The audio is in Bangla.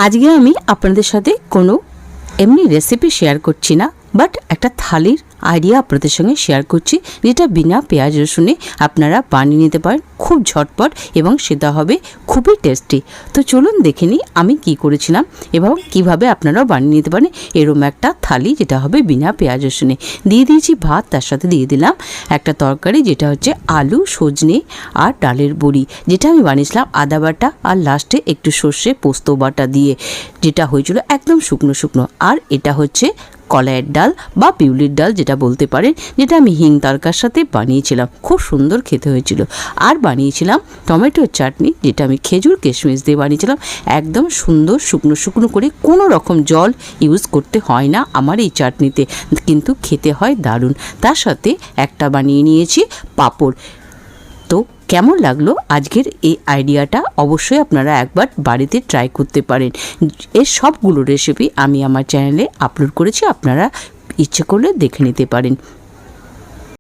আজকে আমি আপনাদের সাথে কোনো এমনি রেসিপি শেয়ার করছি না, বাট একটা থালির আইডিয়া আপনাদের সঙ্গে শেয়ার করছি, যেটা বিনা পেঁয়াজ রসুনে আপনারা বানিয়ে নিতে পারেন খুব ঝটপট এবং সেটা হবে খুবই টেস্টি। তো চলুন দেখে নিই আমি কি করেছিলাম এবং কিভাবে আপনারাও বানিয়ে নিতে পারেন এরকম একটা থালি, যেটা হবে বিনা পেঁয়াজ রসুনে। দিয়ে দিয়েছি ভাত, তার সাথে দিয়ে দিলাম একটা তরকারি, যেটা হচ্ছে আলু, সজনে আর ডালের বড়ি, যেটা আমি বানিয়েছিলাম আদা বাটা আর লাস্টে একটু সর্ষে পোস্ত বাটা দিয়ে, যেটা হয়েছিল একদম শুকনো শুকনো। আর এটা হচ্ছে কলাইয়ের ডাল বা পিউলির ডাল যেটা বলতে পারেন, যেটা আমি হিং তরকার সাথে বানিয়েছিলাম, খুব সুন্দর খেতে হয়েছিল। আর বানিয়েছিলাম টমেটোর চাটনি, যেটা আমি খেজুর কিশমিশ দিয়ে বানিয়েছিলাম, একদম সুন্দর শুকনো শুকনো করে, কোনো রকম জল ইউজ করতে হয় না আমার এই চাটনিতে, কিন্তু খেতে হয় দারুণ। তার সাথে একটা বানিয়ে নিয়েছি পাঁপড়। তো কেমন লাগলো আজকের এই আইডিয়াটা, অবশ্যই আপনারা একবার বাড়িতে ট্রাই করতে পারেন। এর সবগুলো রেসিপি আমি আমার চ্যানেলে আপলোড করেছি, আপনারা ইচ্ছে করলে দেখে নিতে পারেন।